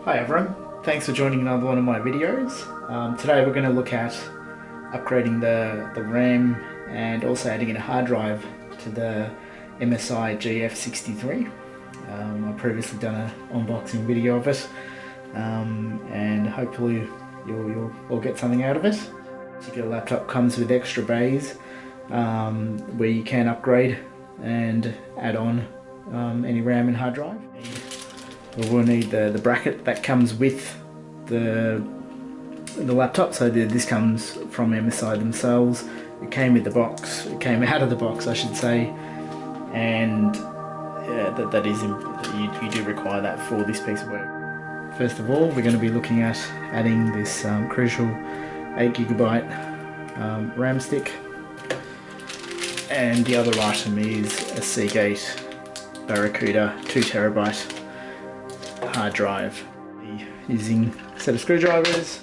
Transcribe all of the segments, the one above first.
Hi everyone, thanks for joining another one of my videos. Today we're going to look at upgrading the RAM and also adding in a hard drive to the MSI GF63. I've previously done an unboxing video of it and hopefully you'll all get something out of it. This particular laptop comes with extra bays where you can upgrade and add on any RAM and hard drive. We'll need the bracket that comes with the laptop. So this comes from MSI themselves. It came with the box. It came out of the box, I should say. And that is you do require that for this piece of work. First of all, we're going to be looking at adding this crucial 8GB RAM stick. And the other item is a Seagate Barracuda 2TB hard drive. Using a set of screwdrivers,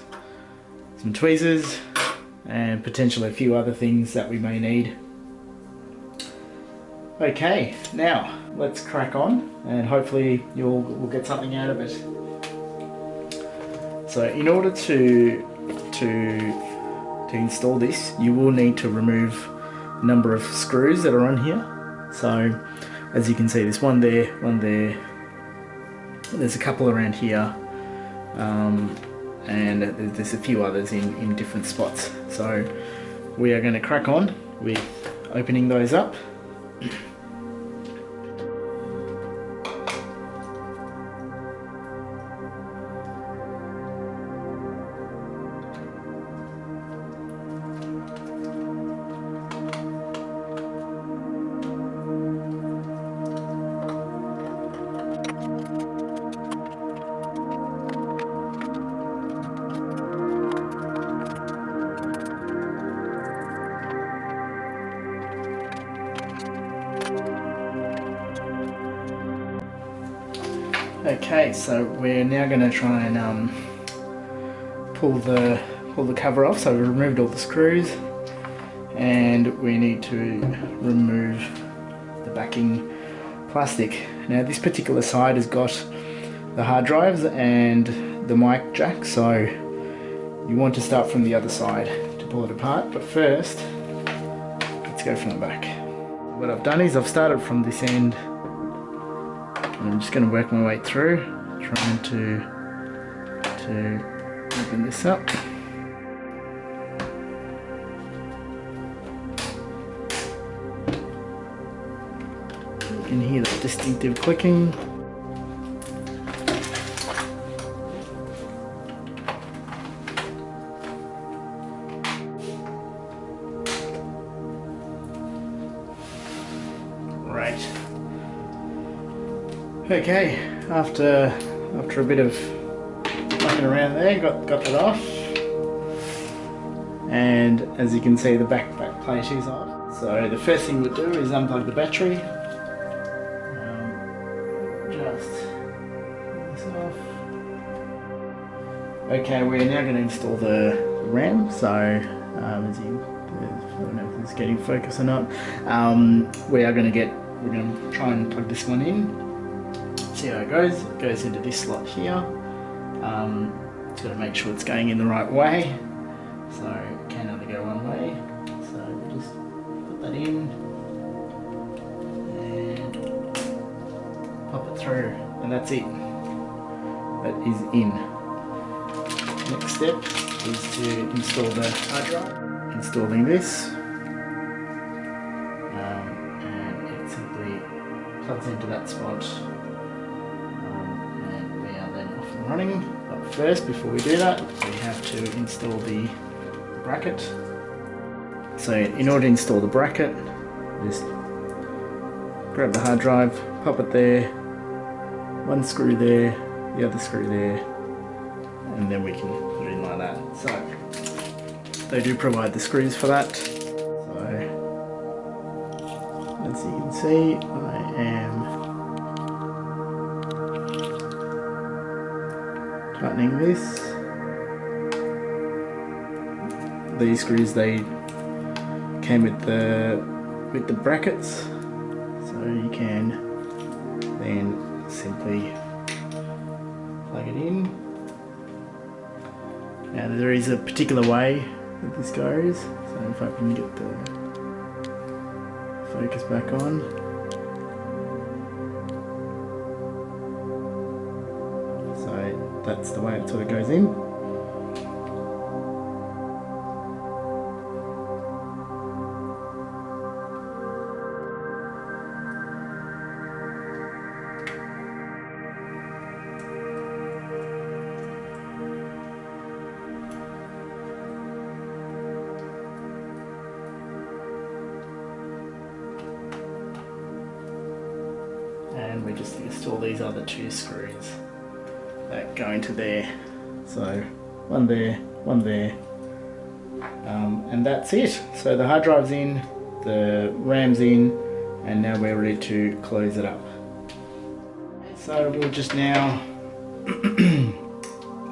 some tweezers, and potentially a few other things that we may need. Okay, now let's crack on and hopefully we'll get something out of it. So in order to install this, you will need to remove a number of screws that are on here. So as you can see, there's one there. There's a couple around here, and there's a few others in different spots. So we are going to crack on with opening those up. Okay, so we're now going to try and pull the cover off. So we removed all the screws, and we need to remove the backing plastic. Now this particular side has got the hard drives and the mic jack, so you want to start from the other side to pull it apart. But first, let's go from the back. What I've done is I've started from this end. I'm just going to work my way through, trying to open this up. You can hear that distinctive clicking. Right. Okay, after a bit of mucking around there, got that off, and as you can see, the back plate is off. So the first thing we'll do is unplug the battery. Just pull this off. Okay, we're now going to install the RAM. So as you, I don't know if it's getting focus or not. We're going to try and plug this one in. See how it goes. It goes into this slot here. Got to make sure it's going in the right way. So it can only go one way. So we'll just put that in and pop it through, and that's it. That is in. Next step is to install the hard drive. Installing this, and it simply plugs into that spot. Running. But first, before we do that, we have to install the bracket. So in order to install the bracket, just grab the hard drive, pop it there, one screw there, the other screw there, and then we can put it in like that. So they do provide the screws for that. So as you can see, I am tightening this. These screws, they came with the brackets, so you can then simply plug it in. Now there is a particular way that this goes, so if I can get the focus back on. So that's the way it sort of goes in. And we just install these other two screws that go into there. So one there, and that's it. So the hard drive's in, the RAM's in, and now we're ready to close it up. So we'll just now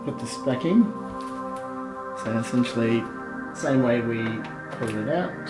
put this back in. So essentially, same way we pulled it out.